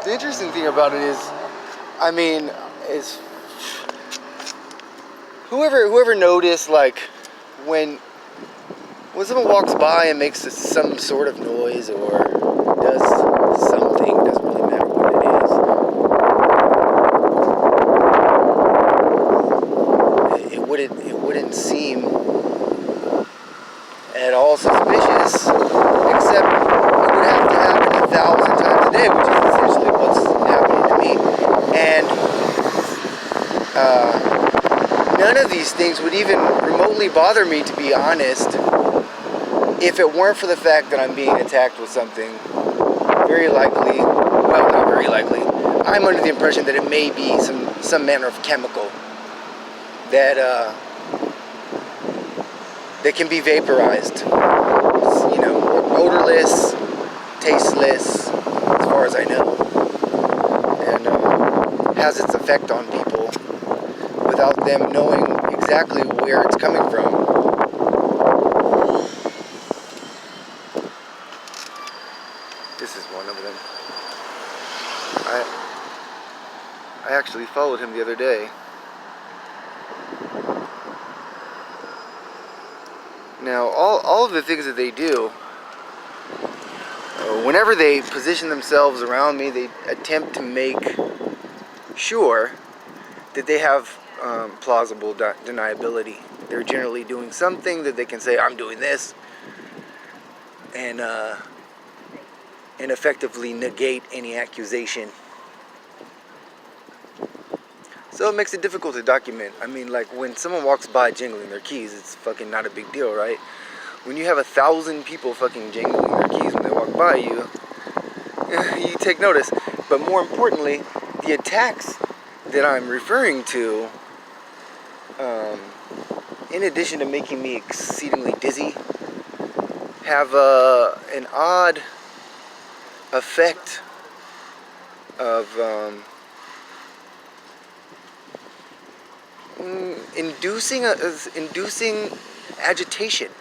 The interesting thing about it is, I mean, is whoever noticed, like, when someone walks by and makes some sort of noise or does something, doesn't really matter what it is, it wouldn't seem at all suspicious, except it would have to happen 1,000 times a day, which is essentially what's happening to me. And none of these things would even remotely bother me, to be honest, if it weren't for the fact that I'm being attacked with something very likely, well, not very likely, I'm under the impression that it may be some manner of chemical that that can be vaporized, you know, odorless, tasteless, as far as I know, and has its effect on people without them knowing exactly where it's coming from. This is one of them. I actually followed him the other day. Now, all of the things that they do, whenever they position themselves around me, they attempt to make sure that they have plausible deniability. They're generally doing something that they can say, I'm doing this, and effectively negate any accusation. So it makes it difficult to document. I mean, like, when someone walks by jingling their keys, it's fucking not a big deal, right? When you have 1,000 people fucking jingling their keys when they walk by you, you take notice. But more importantly, the attacks that I'm referring to, in addition to making me exceedingly dizzy, have an odd effect of inducing agitation,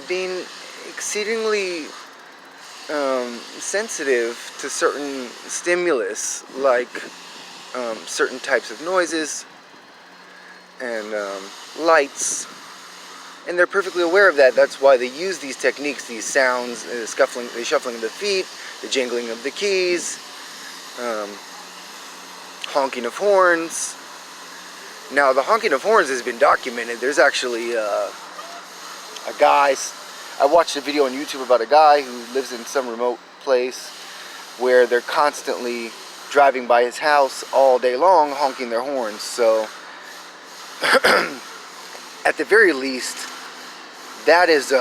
being exceedingly sensitive to certain stimulus, like certain types of noises and lights, and they're perfectly aware of that. That's why they use these techniques, these sounds, the shuffling of the feet, the jingling of the keys, honking of horns. Now, the honking of horns has been documented. There's actually a guy, I watched a video on YouTube about a guy who lives in some remote place where they're constantly driving by his house all day long honking their horns. So, at the very least, that has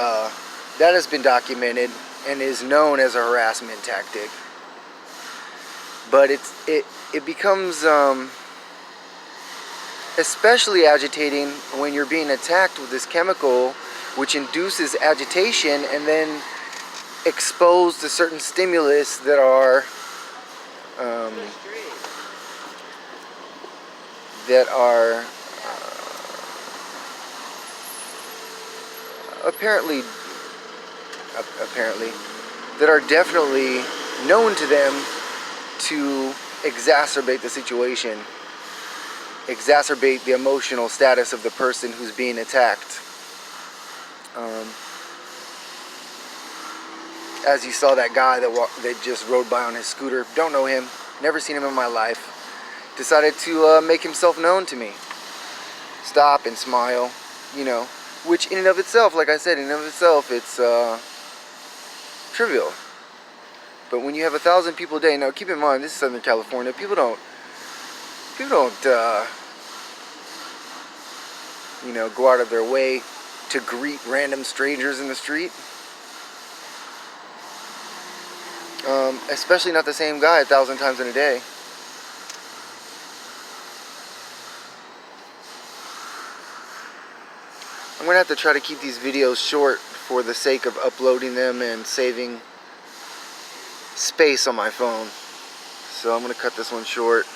been documented and is known as a harassment tactic. But it becomes especially agitating when you're being attacked with this chemical, which induces agitation and then exposed to certain stimulus that are apparently that are definitely known to them to exacerbate the situation, exacerbate the emotional status of the person who's being attacked. As you saw, that guy that just rode by on his scooter, don't know him, never seen him in my life, decided to make himself known to me. Stop and smile, you know, which in and of itself, like I said, in and of itself, it's trivial. But when you have 1,000 people a day, now keep in mind, this is Southern California, people don't you know, go out of their way to greet random strangers in the street. Especially not the same guy 1,000 times in a day. I'm going to have to try to keep these videos short for the sake of uploading them and saving space on my phone. So I'm going to cut this one short.